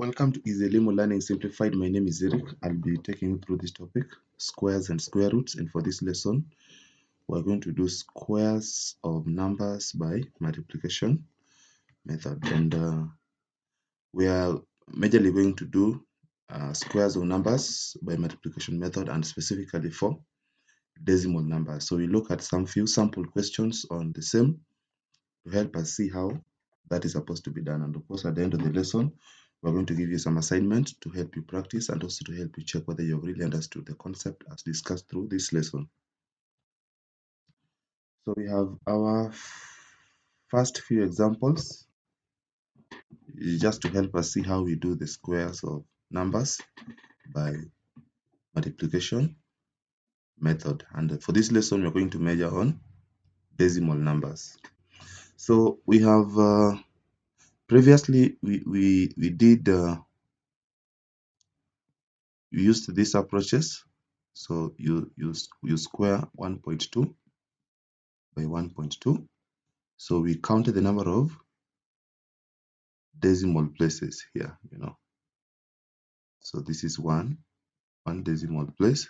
Welcome to EasyLimo Learning Simplified. My name is Eric. I'll be taking you through this topic, squares and square roots. And for this lesson, we're going to do squares of numbers by multiplication method. And we are majorly going to do squares of numbers by multiplication method, and specifically for decimal numbers. So we look at some few sample questions on the same to help us see how that is supposed to be done. And of course, at the end of the lesson, we're going to give you some assignment to help you practice and also to help you check whether you've really understood the concept as discussed through this lesson. So we have our first few examples just to help us see how we do the squares of numbers by multiplication method. And for this lesson, we're going to measure on decimal numbers. So we have previously we used these approaches. So you square 1.2 by 1.2. So we counted the number of decimal places here, So this is one decimal place,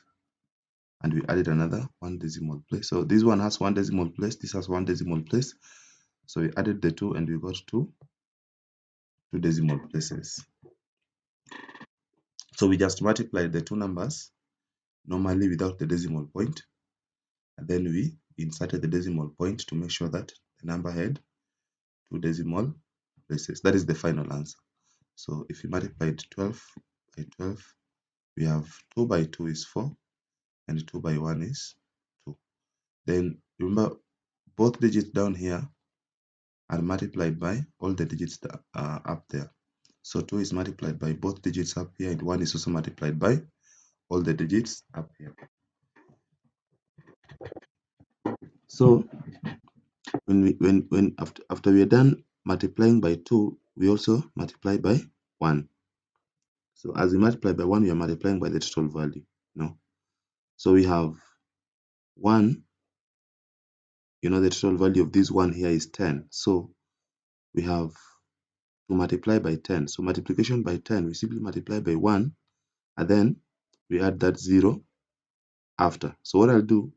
and we added another one decimal place. So this one has one decimal place, this has one decimal place. So we added the two and we got two decimal places. So we just multiplied the two numbers normally without the decimal point, and then we inserted the decimal point to make sure that the number had two decimal places. That is the final answer. So if we multiply 12 by 12, we have 2 by 2 is 4 and 2 by 1 is 2. Then remember, both digits down here are multiplied by all the digits that are up there. So 2 is multiplied by both digits up here, and 1 is also multiplied by all the digits up here. So when after we are done multiplying by 2, we also multiply by 1. So as we multiply by 1, we are multiplying by the total value. So we have 1, the total value of this one here is 10. So we have to multiply by 10. So multiplication by 10, we simply multiply by 1, and then we add that 0 after. So what I'll do,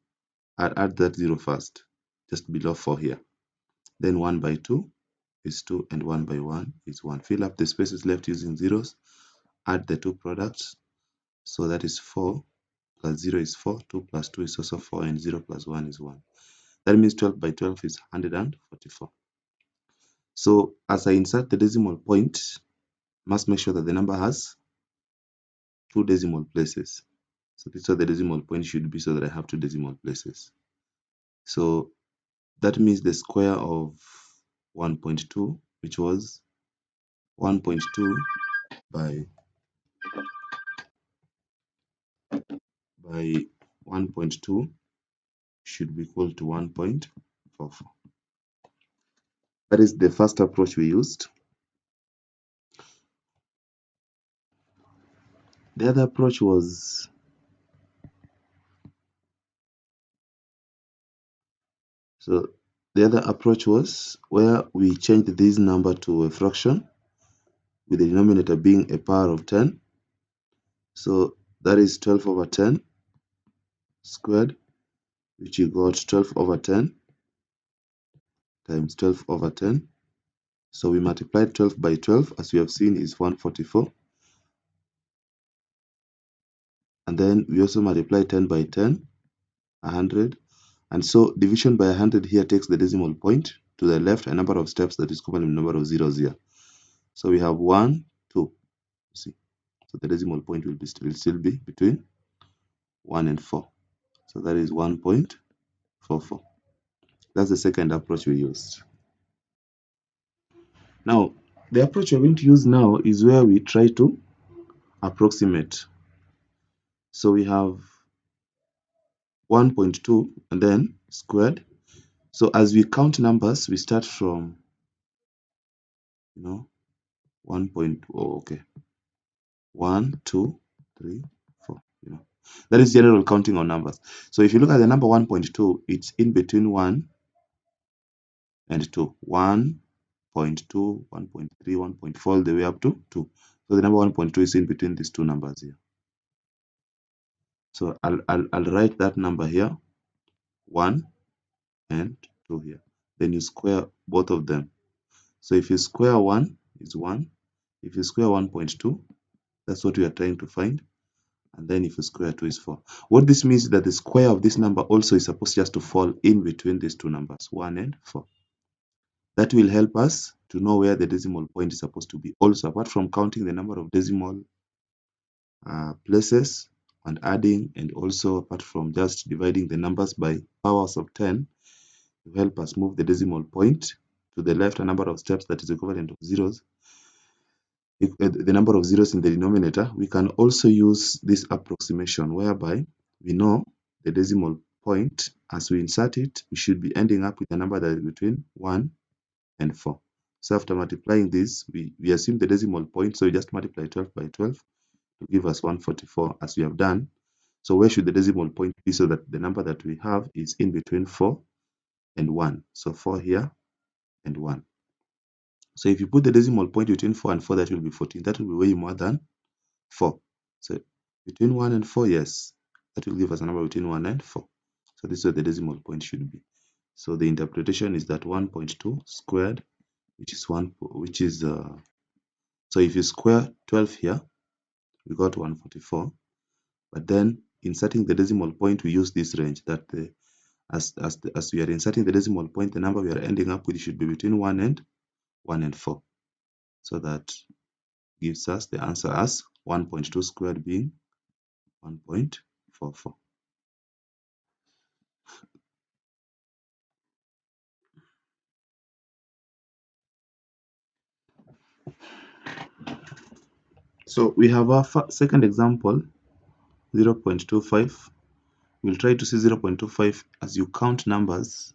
I'll add that 0 first, just below 4 here. Then 1 by 2 is 2, and 1 by 1 is 1. Fill up the spaces left using zeros, add the two products. So that is 4 plus 0 is 4, 2 plus 2 is also 4, and 0 plus 1 is 1. That means 12 by 12 is 144. So as I insert the decimal point, must make sure that the number has two decimal places. So this is what the decimal point should be, so that I have two decimal places. So that means the square of 1.2, which was 1.2 by 1.2, should be equal to 1.44. That is the first approach we used. The other approach was where we changed this number to a fraction, with the denominator being a power of 10. So that is 12 over 10 squared, which you got 12 over 10 times 12 over 10. So we multiplied 12 by 12, as we have seen, is 144. And then we also multiply 10 by 10, 100. And so division by 100 here takes the decimal point to the left, a number of steps that is common in number of zeros here. So we have 1, 2. See, so the decimal point will still be between 1 and 4. So that is 1.44. That's the second approach we used. Now, the approach we're going to use now is where we try to approximate. So we have 1.2 and then squared. So as we count numbers, we start from 1. Okay, 1, 2, 3, 4. That is general counting on numbers. So if you look at the number 1.2, it's in between 1 and 2. 1.2, 1.3, 1.4, all the way up to 2. So the number 1.2 is in between these two numbers here. So I'll write that number here, 1 and 2 here. Then you square both of them. So if you square 1 is 1. If you square 1.2, that's what we are trying to find. And then if you square 2 is 4. What this means is that the square of this number also is supposed just to fall in between these two numbers, 1 and 4. That will help us to know where the decimal point is supposed to be. Also, apart from counting the number of decimal places and adding, and also apart from just dividing the numbers by powers of 10, to help us move the decimal point to the left a number of steps that is equivalent of zeros, the number of zeros in the denominator, we can also use this approximation whereby we know the decimal point. As we insert it, we should be ending up with a number that is between 1 and 4. So after multiplying this, we assume the decimal point, so we just multiply 12 by 12 to give us 144 as we have done. So where should the decimal point be so that the number that we have is in between 4 and 1? So 4 here and 1. So if you put the decimal point between 4 and 4, that will be 14. That will be way more than 4. So between 1 and 4, yes, that will give us a number between 1 and 4. So this is where the decimal point should be. So the interpretation is that 1.2 squared, which is so if you square 12 here, we got 144. But then inserting the decimal point, we use this range that as we are inserting the decimal point, the number we are ending up with should be between 1 and 4. So that gives us the answer as 1.2 squared being 1.44. So we have our second example, 0.25. We'll try to see 0.25 as you count numbers.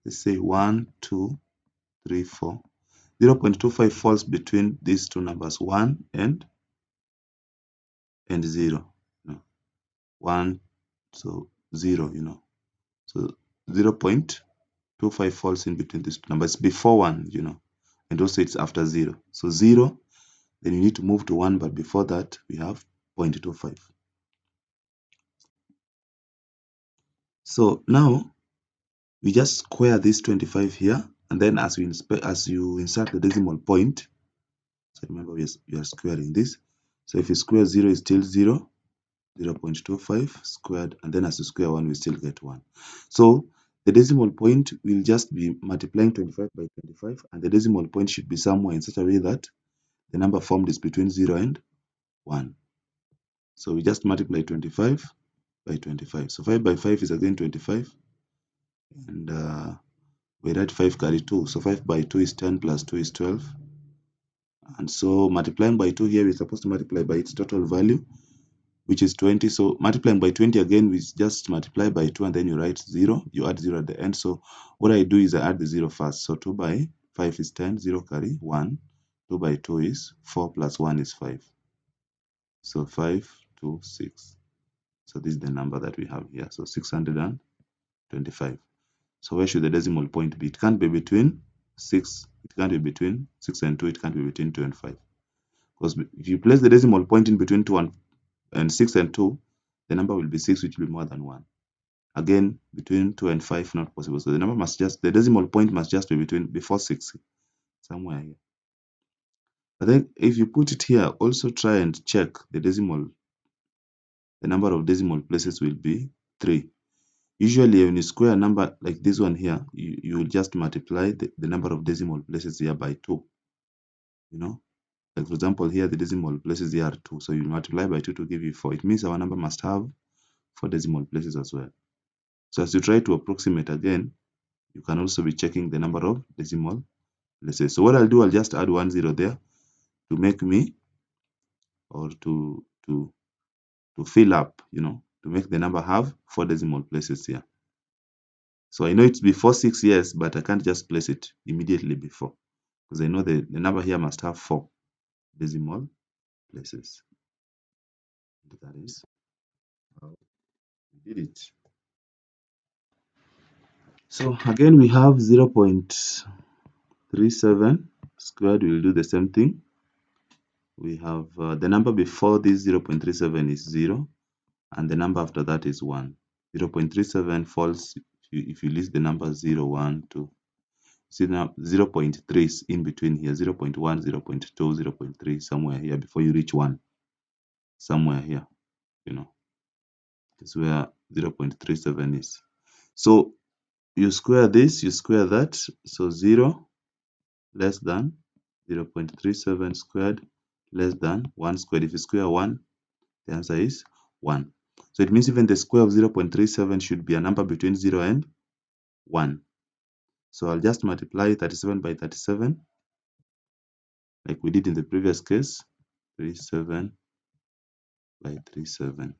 Let's say 1, 2, 3, 4. 0.25 falls between these two numbers, 1 and 0. 1, so 0, So 0.25 falls in between these two numbers, before 1, and also it's after 0. So 0, then you need to move to 1, but before that, we have 0.25. So now, we just square this 25 here, and then as you insert the decimal point, so remember we are squaring this. So if you square 0 is still 0, 0.25 squared, and then as you square 1, we still get 1. So the decimal point will just be multiplying 25 by 25, and the decimal point should be somewhere in such a way that the number formed is between 0 and 1. So we just multiply 25 by 25. So 5 by 5 is again 25, and we write 5 carry 2. So 5 by 2 is 10 plus 2 is 12. And so multiplying by 2 here, we're supposed to multiply by its total value, which is 20. So multiplying by 20 again, we just multiply by 2 and then you write 0. You add 0 at the end. So what I do is I add the 0 first. So 2 by 5 is 10, 0 carry 1. 2 by 2 is 4 plus 1 is 5. So 5, 2, 6. So this is the number that we have here. So 625. So where should the decimal point be? It can't be between 6. It can't be between 6 and 2. It can't be between 2 and 5. Because if you place the decimal point in between 2 and 6 and 2, the number will be 6, which will be more than 1. Again, between 2 and 5, not possible. So the decimal point must just be before 6, somewhere here. But then if you put it here, also try and check the number of decimal places will be 3. Usually when you square a number like this one here, you will just multiply the number of decimal places here by 2. Like for example here, the decimal places here are 2. So you multiply by 2 to give you 4. It means our number must have 4 decimal places as well. So as you try to approximate again, you can also be checking the number of decimal places. So what I'll do, I'll just add 1 0 there to make me, or to fill up, to make the number have 4 decimal places here. So I know it's before 6, yes, but I can't just place it immediately before, because I know the number here must have 4 decimal places. That is how we did it. So again, we have 0.37 squared. We'll do the same thing. we have the number before this 0.37 is 0, and the number after that is 1. 0.37 falls if you list the numbers 0, 1, 2. See now 0.3 is in between here, 0.1, 0.2, 0.3, somewhere here before you reach 1. Somewhere here, you know, is where 0.37 is. So you square this, you square that, so 0 less than 0.37 squared less than 1 squared. If you square 1, the answer is 1. So it means even the square of 0.37 should be a number between 0 and 1. So I'll just multiply 37 by 37 like we did in the previous case. 37 by 37.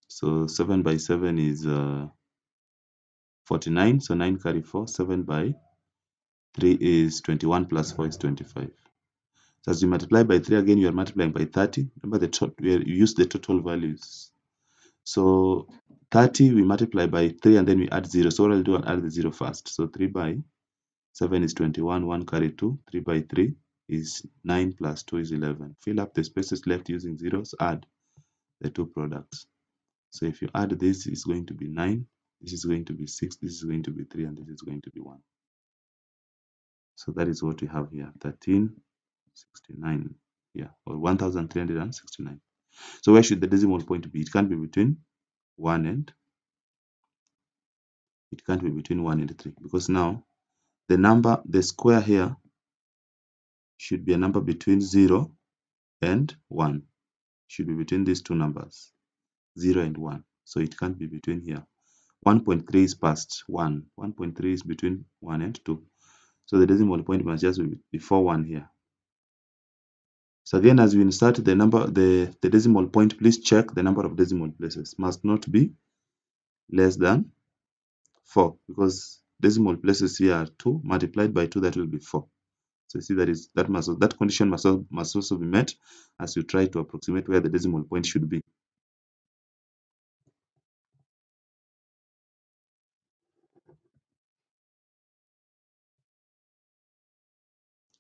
So 7 by 7 is 49. So 9 carry 4. 7 by 3 is 21 plus 4 is 25. So as you multiply by 3 again, you are multiplying by 30. Remember you use the total values. So 30 we multiply by 3 and then we add 0. So what I'll do, I'll add the 0 first. So 3 by 7 is 21, 1 carry 2. 3 by 3 is 9 plus 2 is 11. Fill up the spaces left using zeros, add the two products. So if you add this, it's going to be 9, this is going to be 6, this is going to be 3, and this is going to be 1. So that is what we have here, 1369 here, or 1369. So where should the decimal point be? It can't be between 1 and 3, because now the square here should be a number between 0 and 1. Should be between these two numbers, 0 and 1. So it can't be between here. 1.3 is past 1. 1.3 is between 1 and 2. So the decimal point must just be before 1 here. So again, as we insert the number, the decimal point, please check the number of decimal places must not be less than 4, because decimal places here are 2 multiplied by 2, that will be 4. So you see that condition must also be met as you try to approximate where the decimal point should be.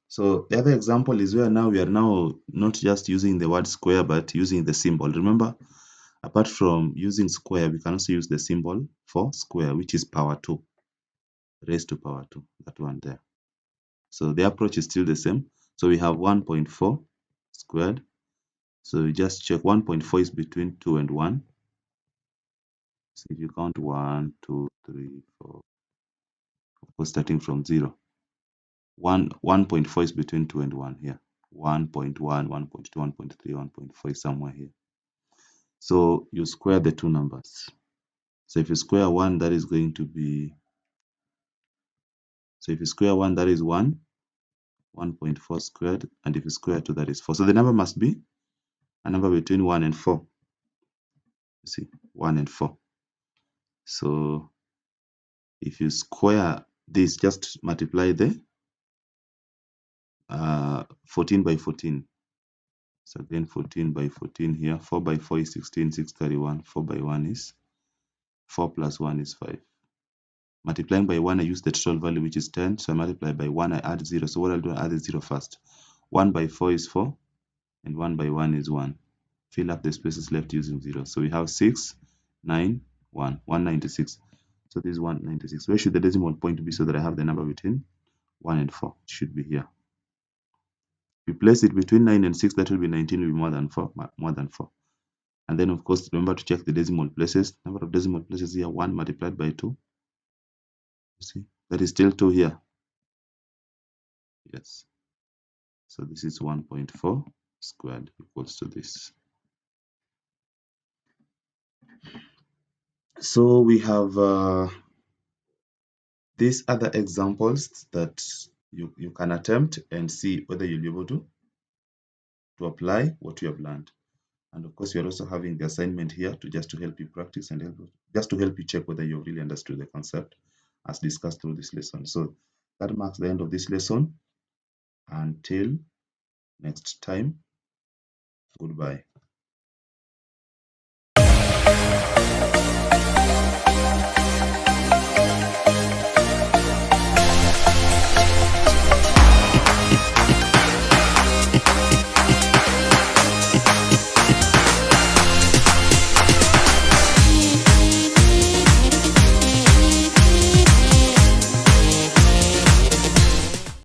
So the other example is where now we are now not just using the word square, but using the symbol. Remember, apart from using square, we can also use the symbol for square, which is power 2, raised to power 2, that one there. So the approach is still the same. So we have 1.4 squared. So you just check 1.4 is between 2 and 1. So if you count 1, 2, 3, 4, of course starting from 0. 1.4 is between 2 and 1 here. 1.1, 1.2, 1.3, 1.4 is somewhere here. So you square the two numbers. So if you square 1, that is going to be, so if you square 1, that is 1, 1.4 squared, and if you square 2, that is 4. So the number must be a number between 1 and 4. You see, 1 and 4. So if you square this, just multiply the 14 by 14. So again, 14 by 14 here. 4 by 4 is 16, 631. 4 by 1 is 4 plus 1 is 5. Multiplying by 1, I use the total value, which is 10. So I multiply by 1, I add 0. So what I'll do, I add the 0 first. 1 by 4 is 4, and 1 by 1 is 1. Fill up the spaces left using 0. So we have 6, 9, 1, 196. So this is 196. Where should the decimal point be so that I have the number between 1 and 4? It should be here. If you place it between 9 and 6, that will be 19, will be more than 4. And then, of course, remember to check the decimal places. Number of decimal places here, 1 multiplied by 2. You see, that is still 2 here. Yes. So this is 1.4 squared equals to this. So we have these other examples that you can attempt and see whether you'll be able to apply what you have learned. And of course, you're also having the assignment here to help you practice and just to help you check whether you've really understood the concept as discussed through this lesson. So that marks the end of this lesson. Until next time, goodbye.